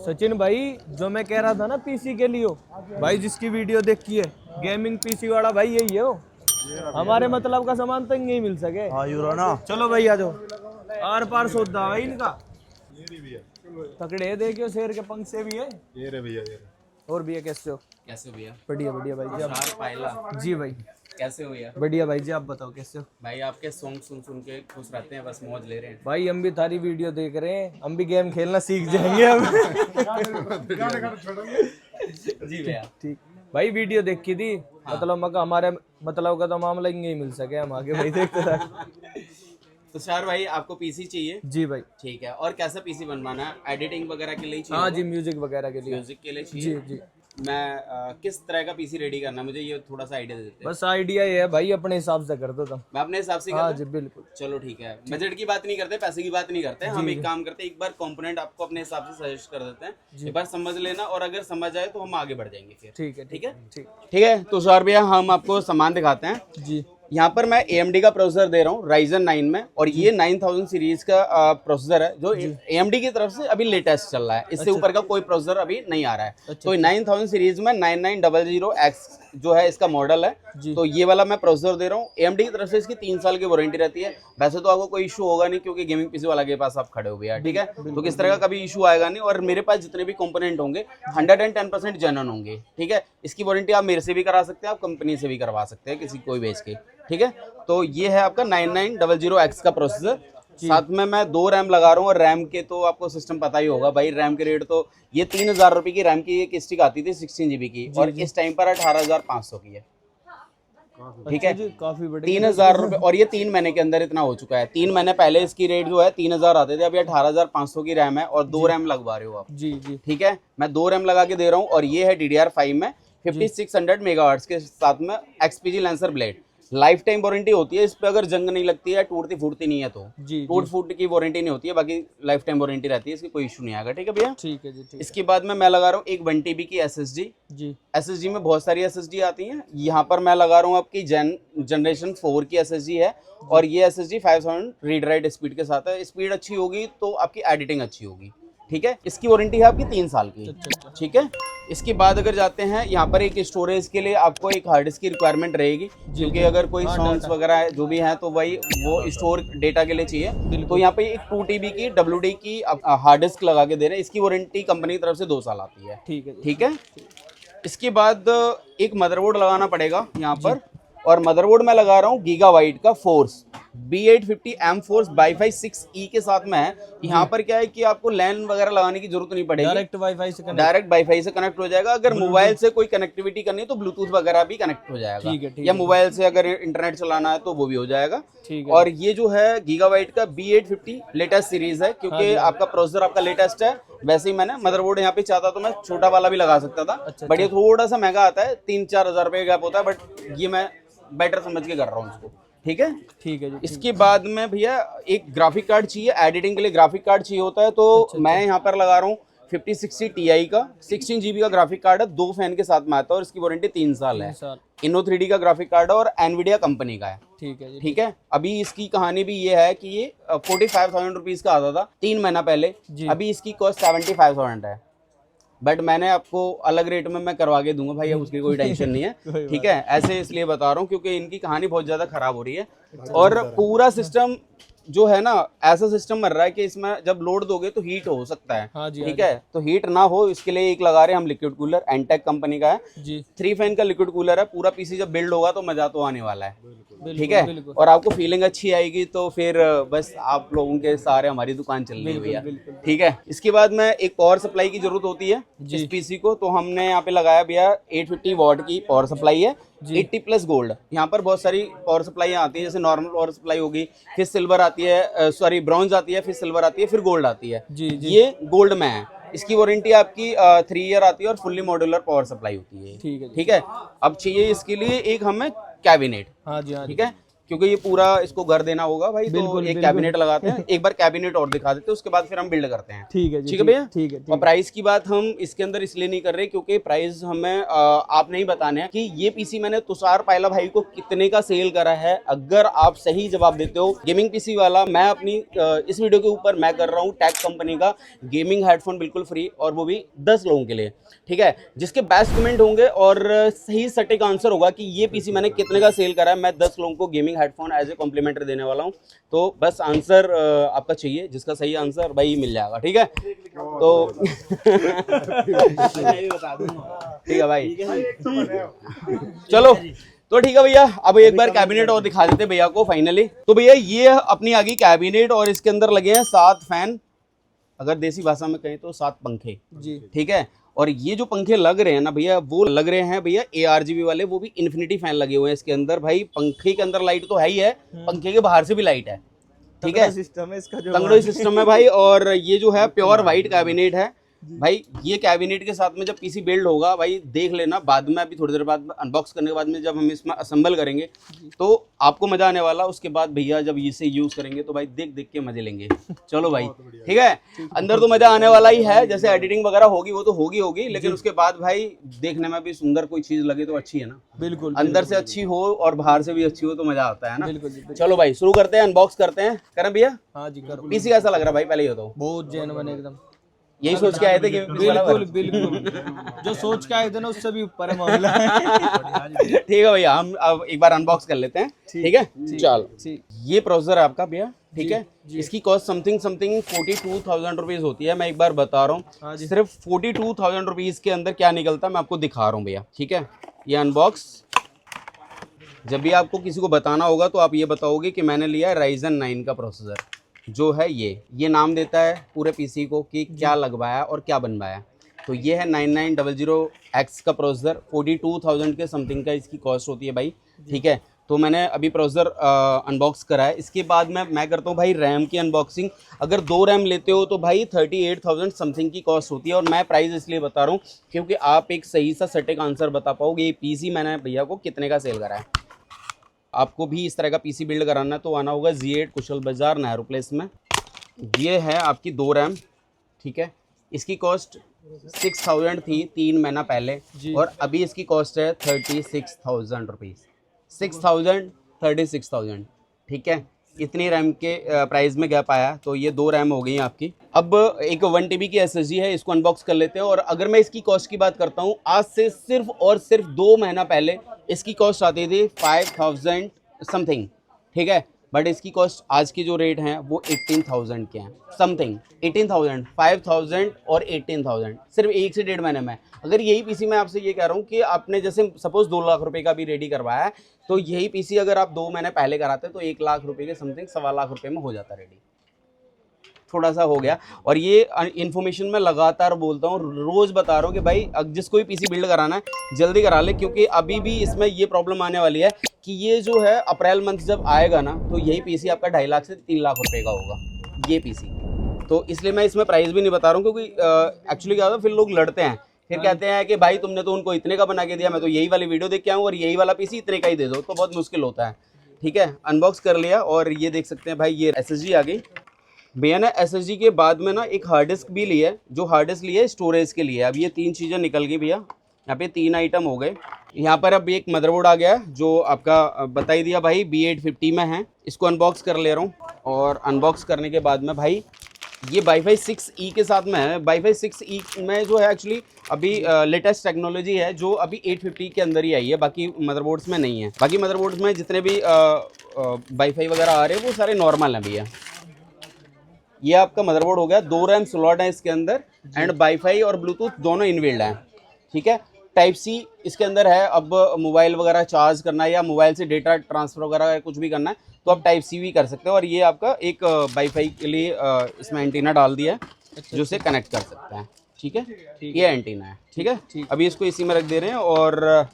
सचिन भाई जो मैं कह रहा था ना पीसी के लिए भाई, जिसकी वीडियो देखी है गेमिंग पीसी वाला भाई, यही है वो। हमारे मतलब का सामान तो यही मिल सके। हाँ यूरो ना। चलो भाई आ जाओ, आर पार सौदा भाई इनका। तकड़े देखियो, शेर के पंख से भी है। ये रे भैया, और भैया कैसे हो? कैसे हो भैया? बढ़िया बढ़िया भाई जी। तुषार पायला, आप जी भाई कैसे हो भैया? बढ़िया भाई जी, आप बताओ कैसे हो? भाई आपके सॉन्ग सुन सुन के खुश रहते हैं, बस मौज ले रहे हैं। भाई हम भी थारी वीडियो देख रहे हैं, हम भी गेम खेलना सीख जाएंगे हम। जी भैया। ठीक भाई, वीडियो देखी थी। मतलब मका हमारे मतलब का तो मामला ही मिल सके, हम आगे भाई देखते रहे। तुषार भाई आपको पीसी चाहिए? जी भाई। ठीक है, और कैसा पीसी बनवाना है? एडिटिंग वगैरह के लिए चाहिए? हाँ जी, म्यूजिक वगैरह के लिए। म्यूजिक के लिए जी चाहिए। जी। मैं किस तरह का पीसी रेडी करना, मुझे ये थोड़ा सा आइडिया दे देते हैं। बस आइडिया ये है भाई, अपने हिसाब से कर दो तुम। मैं अपने हिसाब से हाँ करता जी हूँ? बिल्कुल। चलो ठीक है, बजट की बात नहीं करते, पैसे की बात नहीं करते, हम एक काम करते हैं, एक बार कंपोनेंट आपको अपने हिसाब से सजेस्ट कर देते हैं, एक बार समझ लेना, और अगर समझ आए तो हम आगे बढ़ जाएंगे फिर। ठीक है ठीक है ठीक। ठीक है। तुषार भैया हम आपको सामान दिखाते हैं। जी यहाँ पर मैं AMD का प्रोसेसर दे रहा हूँ Ryzen 9 में, और ये 9000 सीरीज का प्रोसेसर है जो AMD की तरफ से अभी लेटेस्ट चल रहा है। इससे ऊपर का कोई प्रोसेसर अभी नहीं आ रहा है। तो 9000 सीरीज में 9900X जो है इसका मॉडल है, तो ये वाला मैं प्रोसेसर दे रहा हूँ। AMD की तरफ से इसकी 3 साल की वारंटी रहती है। वैसे तो आपको कोई इशू होगा नहीं, क्योंकि गेमिंग पीसी वाला के पास आप खड़े हो भैया, ठीक है, तो किस तरह का कभी इशू आएगा नहीं। और मेरे पास जितने भी कंपोनेंट होंगे 110% जेन्युइन होंगे, ठीक है। इसकी वारंटी आप मेरे से भी करा सकते हैं, आप कंपनी से भी करवा सकते हैं, किसी कोई बेच के, ठीक है। तो ये है आपका 9900X का प्रोसेसर। साथ में मैं 2 रैम लगा रहा हूँ, और रैम के तो आपको सिस्टम पता ही होगा भाई, रैम के रेट तो ये 3000 रुपये की रैम की एक स्टिक आती थी 16 GB की, और इस टाइम पर 18500 की है, ठीक है। काफी बड़े 3000 रुपये, और ये 3 महीने के अंदर इतना हो चुका है। 3 महीने पहले इसकी रेट जो है 3000 आते थे, अभी 18500 की रैम है, और 2 रैम लगवा रहे हो आप। जी जी। ठीक है, मैं 2 रैम लगा के दे रहा हूँ, और ये है DDR5 में 5600 मेगाहर्ट्ज के साथ में XPG lancer blade. Life time warranty होती है इस पे, अगर जंग नहीं लगती है, टूटती फूटती नहीं है तो। टूट फूट की वारंटी नहीं होती है, बाकी लाइफ टाइम वारंटी रहती है, इसकी कोई इशू नहीं आएगा, ठीक है भैया। ठीक है जी ठीक। इसके बाद में मैं लगा रहा हूँ एक 1 TB की SSD। जी SSD में बहुत सारी SSD आती हैं, यहाँ पर मैं लगा रहा हूँ आपकी जनरेशन 4 की SSD है, और ये SSD 5000 रीड राइट स्पीड के साथ है। स्पीड अच्छी होगी तो आपकी एडिटिंग अच्छी होगी, ठीक है। इसकी वारंटी है आपकी 3 साल की, ठीक है। इसके बाद अगर जाते हैं, यहाँ पर एक स्टोरेज के लिए आपको एक हार्ड डिस्क की रिक्वायरमेंट रहेगी, क्योंकि अगर कोई सॉन्ग्स वगैरह जो भी हैं तो वही वो स्टोर डेटा के लिए चाहिए। तो यहाँ पे एक 2 TB की WD की हार्ड डिस्क लगा के दे रहे हैं। इसकी वारंटी कंपनी की तरफ से 2 साल आती है, ठीक है ठीक है। इसके बाद एक मदरबोर्ड लगाना पड़ेगा यहाँ पर, और मदरबोर्ड में लगा रहा हूँ गीगाबाइट का force B850M force wifi 6E के साथ में है। यहाँ पर क्या है कि आपको लैन वगैरह लगाने की जरूरत नहीं पड़ेगी, डायरेक्ट वाईफाई से कनेक्ट हो जाएगा। अगर मोबाइल से कोई कनेक्टिविटी करनी है तो ब्लूटूथ वगैरह भी कनेक्ट हो जाएगा, या मोबाइल से अगर इंटरनेट चलाना है तो वो भी हो जाएगा। और ये जो है गीगाबाइट का B850 लेटेस्ट सीरीज है, क्योंकि आपका प्रोसेसर आपका लेटेस्ट है। वैसे ही मैंने मदरबोर्ड यहाँ पे चाहता तो मैं छोटा वाला भी लगा सकता था, बट ये थोड़ा सा महंगा आता है, 3-4 हज़ार रुपये गैप होता है, बट ये मैं बेटर समझ के कर रहा हूँ इसको, ठीक है। ठीक है जी। इसके बाद में भैया एक ग्राफिक कार्ड चाहिए, एडिटिंग के लिए ग्राफिक कार्ड चाहिए होता है, तो मैं यहाँ पर लगा रहा हूँ 5060 Ti का 16 GB का ग्राफिक कार्ड है, 2 फैन के साथ में आता है, और इसकी वारंटी 3 साल है। Inno 3D का ग्राफिक कार्ड है, और एनवीडिया कंपनी का है, ठीक है जी ठीक है। अभी इसकी कहानी भी ये है कि ये 45,000 रुपीज का आता था 3 महीना पहले, अभी इसकी कॉस्ट 75,000 है, बट मैंने आपको अलग रेट में मैं करवा के दूंगा भाई, उसकी कोई टेंशन नहीं है, ठीक है। ऐसे इसलिए बता रहा हूँ क्योंकि इनकी कहानी बहुत ज़्यादा खराब हो रही है, और पूरा सिस्टम जो है ना ऐसा सिस्टम बन रहा है कि इसमें जब लोड दोगे तो हीट हो सकता है, ठीक है। तो हीट ना हो इसके लिए एक लगा रहे हैं हम लिक्विड कूलर, एंटेक कंपनी का है जी। 3 फैन का लिक्विड कूलर है। पूरा पीसी जब बिल्ड होगा तो मजा तो आने वाला है, ठीक है, और आपको फीलिंग अच्छी आएगी। तो फिर बस आप लोगों के सारे हमारी दुकान चल रही है भैया, ठीक है। इसके बाद में एक पावर सप्लाई की जरूरत होती है इस पीसी को, तो हमने यहाँ पे लगाया भैया 850 वॉट की पावर सप्लाई है, 80+ गोल्ड। यहाँ पर बहुत सारी पावर सप्लाई आती है, जैसे नॉर्मल पावर सप्लाई होगी, फिर सिल्वर आती है, सॉरी ब्रॉन्ज आती है, फिर सिल्वर आती है, फिर गोल्ड आती है। ये गोल्ड में है। इसकी वारंटी आपकी 3 ईयर आती है, और फुल्ली मॉड्यूलर पावर सप्लाई होती है, ठीक है। अब चाहिए इसके लिए एक हमें कैबिनेट, ठीक है। क्योंकि ये पूरा इसको घर देना होगा भाई, तो एक कैबिनेट लगाते हैं, एक बार कैबिनेट और दिखा देते हैं, उसके बाद फिर हम बिल्ड करते हैं। ठीक है जी, ठीक है भैया, ठीक है। और प्राइस की बात हम इसके अंदर इसलिए नहीं कर रहे क्योंकि प्राइस हमें आप नहीं बताने हैं कि ये पीसी मैंने तुषार पायला भाई को कितने का सेल करा है। अगर आप सही जवाब देते हो, गेमिंग पीसी वाला, मैं अपनी इस वीडियो के ऊपर मैं कर रहा हूँ टैग कंपनी का गेमिंग हेडफोन बिल्कुल फ्री, और वो भी 10 लोगों के लिए। ठीक है, जिसके बेस्ट कमेंट होंगे और सही सटीक आंसर होगा कि ये पीसी मैंने कितने का सेल करा है, मैं 10 लोगों को gaming headphone as a complimentary देने वाला हूँ। तो बस आंसर आपका चाहिए, जिसका सही आंसर भाई मिल जाएगा। ठीक है, तो ठीक है भाई, चलो तो ठीक है भैया, अब एक बार कैबिनेट और दिखा देते भैया को फाइनली। तो भैया ये अपनी आ गई कैबिनेट, और इसके अंदर लगे हैं 7 फैन, अगर देसी भाषा में कहें तो 7 पंखे जी। ठीक है, और ये जो पंखे लग रहे हैं ना भैया, वो लग रहे हैं भैया ARGB वाले, वो भी इन्फिनिटी फैन लगे हुए हैं इसके अंदर। भाई पंखे के अंदर लाइट तो है ही है, पंखे के बाहर से भी लाइट है। ठीक है, सिस्टम है इसका, जो तंगड़ो सिस्टम है भाई। और ये जो है प्योर व्हाइट कैबिनेट है भाई। ये कैबिनेट के साथ में जब पीसी बिल्ड होगा भाई, देख लेना बाद में, अभी थोड़ी देर बाद अनबॉक्स करने के बाद में जब हम इसमें असेंबल करेंगे तो आपको मजा आने वाला। उसके बाद भैया जब इसे यूज करेंगे तो भाई देख देख के मजे लेंगे। चलो भाई, ठीक है, अंदर तो मजा आने वाला ही है, जैसे एडिटिंग वगैरह होगी वो तो होगी, लेकिन उसके बाद भाई देखने में भी सुंदर कोई चीज लगे तो अच्छी है ना। बिल्कुल, अंदर से अच्छी हो और बाहर से भी अच्छी हो तो मजा आता है ना। बिल्कुल। चलो भाई शुरू करते हैं, अनबॉक्स करते हैं। करें भैया? हाँ जी करो। पीसी कैसा लग रहा है भाई, पहले ये बताओ। बहुत जेन्युइन एकदम, यही सोच के आए थे कि बिल्कुल जो सोच के आए थे ना उससे भी ऊपर है मामला। ठीक है भैया, हम अब एक बार अनबॉक्स कर लेते हैं। ठीक है, चलो ये प्रोसेसर है आपका भैया। ठीक है, इसकी कॉस्ट समथिंग 42,000 रुपीज होती है। मैं एक बार बता रहा हूँ, सिर्फ 42,000 रुपीज के अंदर क्या निकलता है मैं आपको दिखा रहा हूँ भैया। ठीक है, ये अनबॉक्स, जब भी आपको किसी को बताना होगा तो आप ये बताओगे कि मैंने लिया Ryzen 9 का प्रोसेसर, जो है ये नाम देता है पूरे पीसी को कि क्या लगवाया और क्या बनवाया। तो ये है 9900X का प्रोसेसर, 42,000 के समथिंग का इसकी कॉस्ट होती है भाई। ठीक है, तो मैंने अभी प्रोसेसर अनबॉक्स करा है। इसके बाद मैं करता हूँ भाई रैम की अनबॉक्सिंग। अगर 2 रैम लेते हो तो भाई 38,000 समथिंग की कॉस्ट होती है। और मैं प्राइस इसलिए बता रहा हूँ क्योंकि आप एक सही सा सटीक आंसर बता पाओगे ये पीसी मैंने भैया को कितने का सेल करा है। आपको भी इस तरह का पीसी बिल्ड कराना है तो आना होगा G8 कुशल बाजार नेहरू प्लेस में। ये है आपकी 2 रैम। ठीक है, इसकी कॉस्ट 6,000 थी 3 महीना पहले, और अभी इसकी कॉस्ट है 36,000 रुपीज़। 6,000 36,000। ठीक है, इतनी रैम के प्राइस में गैप आया, तो ये 2 रैम हो गई हैं आपकी। अब एक 1 TB की SSD है, इसको अनबॉक्स कर लेते हैं। और अगर मैं इसकी कॉस्ट की बात करता हूँ, आज से सिर्फ और सिर्फ 2 महीना पहले इसकी कॉस्ट आती थी 5,000 समथिंग। ठीक है, बट इसकी कॉस्ट आज की जो रेट हैं वो 18,000 के हैं समथिंग। 18,000, 5,000 और 18,000 सिर्फ 1 से 1.5 महीने में। अगर यही पीसी मैं आपसे ये कह रहा हूँ कि आपने जैसे सपोज 2 लाख रुपए का भी रेडी करवाया है, तो यही पीसी अगर आप 2 महीने पहले कराते तो 1 लाख रुपए के समथिंग 1.25 लाख रुपए में हो जाता रेडी। थोड़ा सा हो गया। और ये इन्फॉर्मेशन मैं लगातार बोलता हूँ, रोज बता रहा हूँ कि भाई जिसको भी पीसी बिल्ड कराना है जल्दी करा ले, क्योंकि अभी भी इसमें ये प्रॉब्लम आने वाली है कि ये जो है अप्रैल मंथ जब आएगा ना, तो यही पीसी आपका 2.5 लाख से 3 लाख रुपए का होगा ये पीसी। तो इसलिए मैं इसमें प्राइस भी नहीं बता रहा हूँ, क्योंकि एक्चुअली क्या होता है, फिर लोग लड़ते हैं, फिर कहते हैं कि भाई तुमने तो उनको इतने का बना के दिया, मैं तो यही वाली वीडियो देख के आऊँ और यही वाला पीसी इतने का ही दे दो, तो बहुत मुश्किल होता है। ठीक है, अनबॉक्स कर लिया, और ये देख सकते हैं भाई ये SSD आ गई भैया ने। SSD के बाद में ना एक हार्ड डिस्क भी ली है, जो हार्ड डिस्क ली है स्टोरेज के लिए। अब ये 3 चीज़ें निकल गई भैया, यहाँ पे 3 आइटम हो गए। यहाँ पर अब एक मदरबोर्ड आ गया है जो आपका बता ही दिया भाई B850 में है। इसको अनबॉक्स कर ले रहा हूँ, और अनबॉक्स करने के बाद में भाई ये Wi-Fi 6E के साथ में है। Wi-Fi 6E में जो है एक्चुअली अभी लेटेस्ट टेक्नोलॉजी है जो अभी 850 के अंदर ही आई है, बाकी मदरबोर्ड्स में नहीं है। बाकी मदरबोर्ड्स में जितने भी वाईफाई वगैरह आ रहे हैं वो सारे नॉर्मल हैं भैया। ये आपका मदरबोर्ड हो गया, 2 रैम स्लॉट है इसके अंदर, एंड वाईफाई और ब्लूटूथ दोनों इनबिल्ड हैं। ठीक है, टाइप सी इसके अंदर है। अब मोबाइल वगैरह चार्ज करना है या मोबाइल से डेटा ट्रांसफ़र वगैरह कुछ भी करना है तो आप टाइप सी भी कर सकते हो। और ये आपका एक वाईफाई के लिए इसमें एंटीना डाल दिया है जो से कनेक्ट कर सकते हैं। ठीक है, ये एंटीना है। ठीक है, अभी इसको इसी में रख दे रहे हैं, और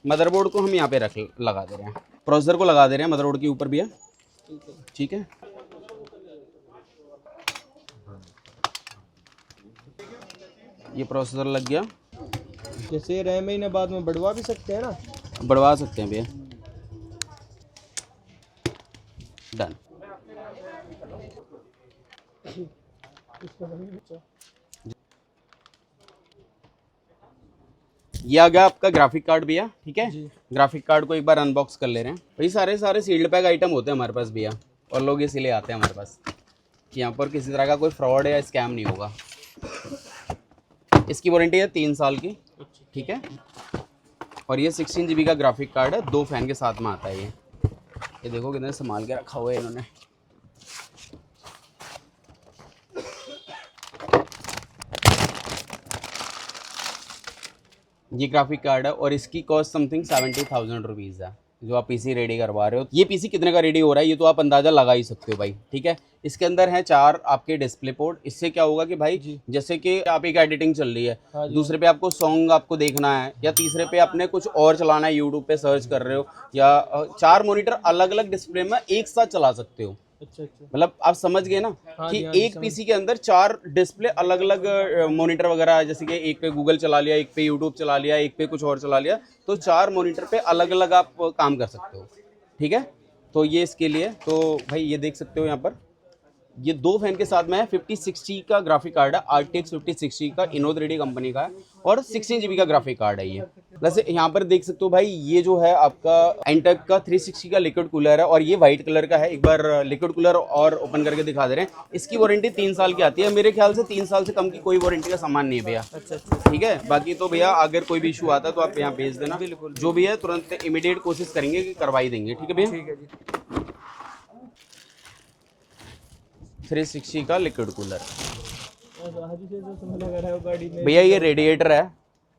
मदरबोर्ड को हम यहाँ पे लगा दे रहे हैं, प्रोसेसर को लगा दे रहे हैं मदरबोर्ड के ऊपर भी है। ठीक है, ये प्रोसेसर लग गया। जैसे रैम महीने बाद में बढ़वा भी सकते हैं ना? बढ़वा सकते हैं भैया। ये आ गया आपका ग्राफिक कार्ड भैया, ठीक है। ग्राफिक कार्ड को एक बार अनबॉक्स कर ले रहे हैं भाई। सारे सील्ड पैक आइटम होते हैं हमारे पास भैया, और लोग इसीलिए आते हैं हमारे पास कि यहाँ पर किसी तरह का कोई फ्रॉड या स्कैम नहीं होगा। इसकी वारंटी है 3 साल की, ठीक है। और ये 16 GB का ग्राफिक कार्ड है, 2 फैन के साथ में आता है ये देखो कितने संभाल के रखा हुआ है इन्होंने। ये ग्राफिक कार्ड है और इसकी कॉस्ट समथिंग 70,000 रुपीज़ है जो आप पीसी रेडी करवा रहे हो। ये पीसी कितने का रेडी हो रहा है ये तो आप अंदाज़ा लगा ही सकते हो भाई, ठीक है। इसके अंदर है 4 आपके डिस्प्ले पोर्ट। इससे क्या होगा कि भाई जैसे कि आप एक एडिटिंग चल रही है, दूसरे पे आपको सॉन्ग आपको देखना है, या तीसरे पे आपने कुछ और चलाना है, यूट्यूब पे सर्च कर रहे हो, या 4 मॉनिटर अलग अलग डिस्प्ले में एक साथ चला सकते हो। अच्छा। मतलब आप समझ गए ना कि एक पीसी के अंदर 4 डिस्प्ले अलग अलग मॉनिटर वगैरह, जैसे कि एक पे गूगल चला लिया, एक पे यूट्यूब चला लिया, एक पे कुछ और चला लिया, तो 4 मॉनिटर पे अलग अलग आप काम कर सकते हो, ठीक है। तो ये इसके लिए तो भाई ये देख सकते हो यहाँ पर ये 2 फैन के साथ में है। 5060 का ग्राफिक कार्ड है, RTX 5060 का, Inno3D कंपनी का है, और 16 GB का ग्राफिक कार्ड है ये। वैसे यहाँ पर देख सकते हो भाई ये जो है आपका एंटेक का 360 का लिक्विड कूलर है, और ये वाइट कलर का है। एक बार लिक्विड कूलर और ओपन करके दिखा दे रहे हैं। इसकी वारंटी 3 साल की आती है। मेरे ख्याल से 3 साल से कम की कोई वारंटी का सामान नहीं है भैया, ठीक है। बाकी तो भैया अगर कोई भी इशू आता है तो आप यहाँ भेज देना, जो भी है तुरंत इमीडिएट कोशिश करेंगे कि करवाई देंगे, ठीक है भैया। ठीक है जी। 360 का लिक्विड कूलर भैया, ये रेडिएटर है,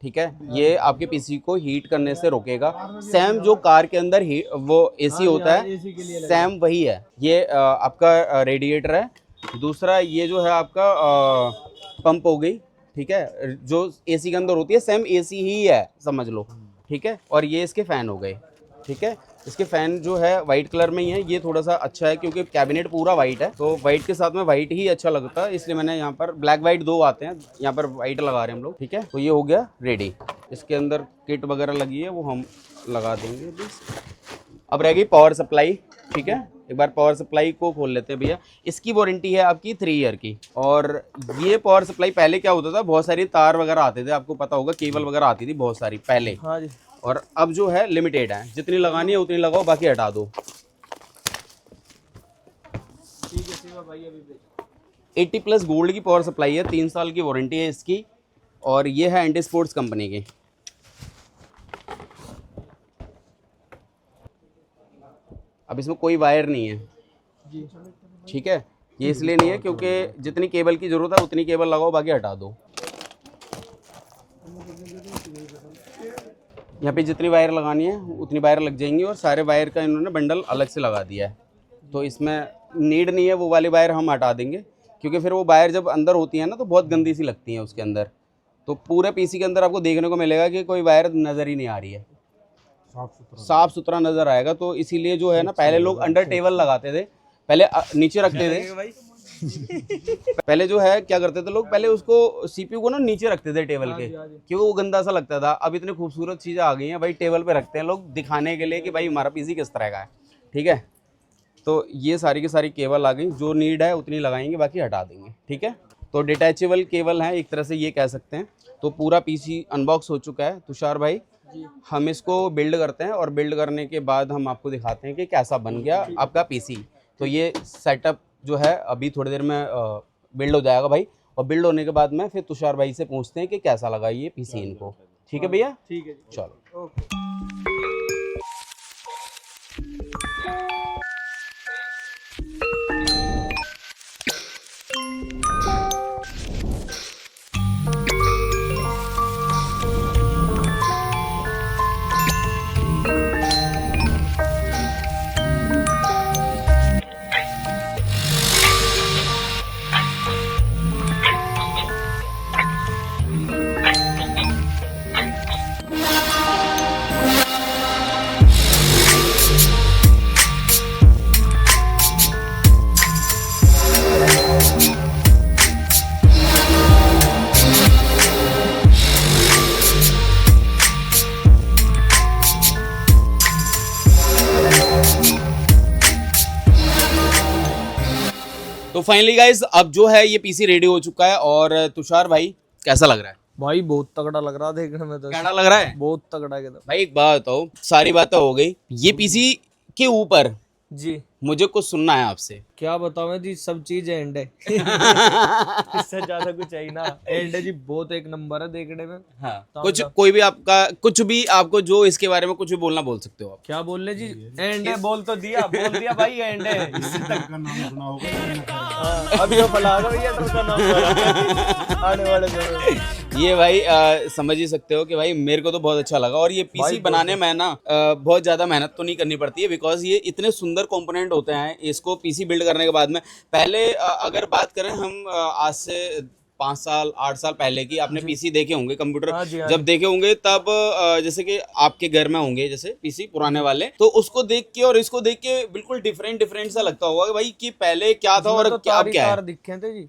ठीक है। ये आपके पीसी को हीट करने से रोकेगा। सेम जो कार के अंदर वो एसी होता है, सेम वही है। ये आपका रेडिएटर है। दूसरा ये जो है आपका पंप हो गई, ठीक है, जो एसी के अंदर होती है, सेम एसी ही है समझ लो, ठीक है। और ये इसके फैन हो गए, ठीक है। इसके फैन जो है वाइट कलर में ही है। ये थोड़ा सा अच्छा है क्योंकि कैबिनेट पूरा वाइट है, तो वाइट के साथ में वाइट ही अच्छा लगता है, इसलिए मैंने यहाँ पर ब्लैक वाइट 2 आते हैं, यहाँ पर वाइट लगा रहे हैं हम लोग, ठीक है। तो ये हो गया रेडी। इसके अंदर किट वगैरह लगी है वो हम लगा देंगे। अब रह गई पावर सप्लाई, ठीक है। एक बार पावर सप्लाई को खोल लेते हैं भैया। इसकी वारंटी है आपकी 3 ईयर की। और ये पावर सप्लाई पहले क्या होता था, बहुत सारी तार वगैरह आते थे, आपको पता होगा, केबल वगैरह आती थी बहुत सारी पहले। हाँ जी। और अब जो है लिमिटेड है, जितनी लगानी है उतनी लगाओ, बाकी हटा दो। ठीक है भाई। अभी 80+ गोल्ड की पावर सप्लाई है, 3 साल की वारंटी है इसकी, और ये है एंटी स्पोर्ट्स कंपनी की। अब इसमें कोई वायर नहीं है जी, ठीक है। ये इसलिए नहीं है क्योंकि जितनी केबल की जरूरत है उतनी केबल लगाओ, बाकी हटा दो। यहाँ पे जितनी वायर लगानी है उतनी वायर लग जाएंगी, और सारे वायर का इन्होंने बंडल अलग से लगा दिया है, तो इसमें नीड नहीं है। वो वाली वायर हम हटा देंगे क्योंकि फिर वो वायर जब अंदर होती है ना तो बहुत गंदी सी लगती है उसके अंदर। तो पूरे पीसी के अंदर आपको देखने को मिलेगा कि कोई वायर नज़र ही नहीं आ रही है, साफ सुथरा नज़र आएगा। तो इसीलिए जो है ना, पहले लोग अंडर टेबल लगाते थे, पहले नीचे रखते थे। पहले जो है क्या करते थे लोग, पहले उसको सीपीयू को ना नीचे रखते थे टेबल के, क्योंकि वो गंदा सा लगता था। अब इतनी खूबसूरत चीज़ें आ गई हैं भाई, टेबल पे रखते हैं लोग दिखाने के लिए कि भाई हमारा पीसी किस तरह का है, ठीक है। तो ये सारी की सारी केबल आ गई, जो नीड है उतनी लगाएंगे, बाकी हटा देंगे, ठीक है। तो डिटैचेबल केबल है एक तरह से, ये कह सकते हैं। तो पूरा पीसी अनबॉक्स हो चुका है तुषार भाई। हम इसको बिल्ड करते हैं, और बिल्ड करने के बाद हम आपको दिखाते हैं कि कैसा बन गया आपका पीसी। तो ये सेटअप जो है अभी थोड़ी देर में बिल्ड हो जाएगा भाई, और बिल्ड होने के बाद में फिर तुषार भाई से पूछते हैं कि कैसा लगा ये पीसी इनको, ठीक है भैया। ठीक है, चलो। ओके। तो फाइनली गाइज अब जो है ये पीसी रेडी हो चुका है। और तुषार भाई कैसा लग रहा है? भाई बहुत तगड़ा लग रहा देखने में तो। कैसा लग रहा है? बहुत तगड़ा एकदम। भाई एक बात बताओ, सारी बातें हो गई, ये पीसी के ऊपर जी मुझे कुछ सुनना है आपसे। क्या बताऊं जी, सब चीज एंड है। इससे ज्यादा कुछ है ही ना। एंड है जी, बहुत एक नंबर है देखने में। हाँ, कुछ कोई भी आपका कुछ भी आपको जो इसके बारे में कुछ भी बोलना बोल सकते हो आप। क्या बोल रहे जी? एंड है बोल तो दिया, बोल दिया भाई एंड है। अभी वो फलागा भैया का नाम आने वाले दिनों। ये भाई समझ ही सकते हो कि भाई मेरे को तो बहुत अच्छा लगा। और ये पीसी बनाने में ना बहुत ज्यादा मेहनत तो नहीं करनी पड़ती है, बिकॉज ये इतने सुंदर कंपोनेंट होते हैं। इसको पीसी बिल्ड करने के बाद में पहले अगर बात करें हम आज से 5 साल 8 साल पहले की, आपने पीसी देखे होंगे कंप्यूटर। हाँ जी, हाँ जब देखे होंगे तब जैसे कि आपके घर में होंगे जैसे पीसी पुराने वाले, तो उसको देख के और इसको देख के बिल्कुल डिफरेंट सा लगता होगा कि भाई कि पहले क्या था और तो अब क्या है। दिखे थे जी।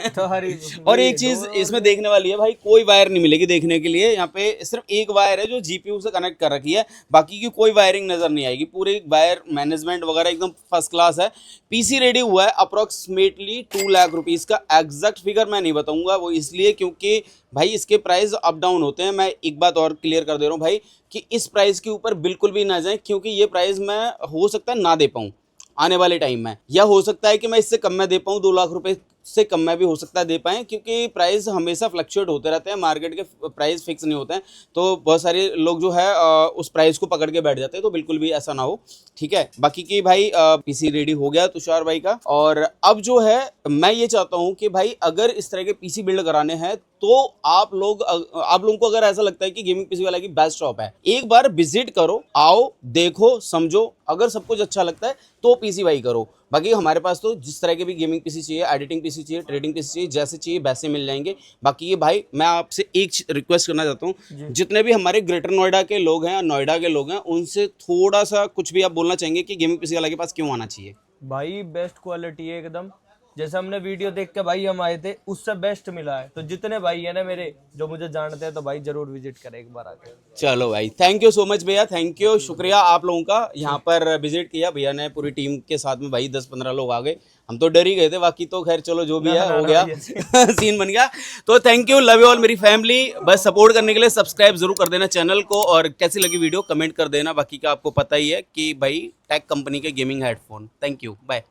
तो हरी और एक चीज इसमें देखने वाली है भाई, कोई वायर नहीं मिलेगी देखने के लिए। यहाँ पे सिर्फ एक वायर है जो जीपीयू से कनेक्ट कर रखी है, बाकी की कोई वायरिंग नजर नहीं आएगी। पूरे वायर मैनेजमेंट वगैरह एकदम फर्स्ट क्लास है। पीसी रेडी हुआ है अप्रोक्सीमेटली 2 लाख रुपीज का। एग्जैक्ट फिगर मैं नहीं बताऊंगा, वो इसलिए क्योंकि भाई इसके प्राइस अप डाउन होते हैं। मैं एक बात और क्लियर कर दे रहा हूँ भाई कि इस प्राइस के ऊपर बिल्कुल भी ना जाए, क्योंकि ये प्राइस मैं हो सकता है ना दे पाऊँ आने वाले टाइम में, या हो सकता है कि मैं इससे कम में दे पाऊँ। 2 लाख रुपए से कम में भी हो सकता है दे पाएँ, क्योंकि प्राइस हमेशा फ्लक्चुएट होते रहते हैं, मार्केट के प्राइस फिक्स नहीं होते हैं। तो बहुत सारे लोग जो है उस प्राइस को पकड़ के बैठ जाते हैं, तो बिल्कुल भी ऐसा ना हो, ठीक है। बाकी की भाई पीसी रेडी हो गया तुषार भाई का। और अब जो है मैं ये चाहता हूँ कि भाई अगर इस तरह के पीसी बिल्ड कराने हैं तो आप लोगों को अगर ऐसा लगता है कि गेमिंग पीसी वाला की बेस्ट शॉप है, एक बार विजिट करो, आओ, देखो, समझो। अगर सब कुछ अच्छा लगता है तो पीसी भाई करो। बाकी हमारे पास तो जिस तरह के भी गेमिंग पीसी चाहिए, एडिटिंग पीसी चाहिए, ट्रेडिंग पीसी चाहिए, जैसे चाहिए वैसे मिल जाएंगे। बाकी ये भाई मैं आपसे एक रिक्वेस्ट करना चाहता हूँ, जितने भी हमारे ग्रेटर नोएडा के लोग हैं, नोएडा के लोग हैं, उनसे थोड़ा सा कुछ भी आप बोलना चाहेंगे कि गेमिंग पीसी वाला के पास क्यों आना चाहिए? भाई बेस्ट क्वालिटी है एकदम। जैसे हमने वीडियो देख के भाई हम आए थे, उससे बेस्ट मिला है। तो जितने भाई है ना मेरे जो मुझे जानते हैं, तो भाई जरूर विजिट करें एक बार आके। चलो भाई, थैंक यू सो मच भैया, थैंक यू, शुक्रिया आप लोगों का यहाँ पर विजिट किया। भैया ने पूरी टीम के साथ में भाई 10-15 लोग आ गए, हम तो डर ही गए थे, बाकी तो खैर चलो जो भी है हो गया। सीन बन गया। तो thank you, love you all मेरी फैमिली। बस सपोर्ट करने के लिए सब्सक्राइब जरूर कर देना चैनल को, और कैसी लगी वीडियो कमेंट कर देना। बाकी का आपको पता ही है कि भाई टेक कंपनी के gaming headphone. Thank you, bye.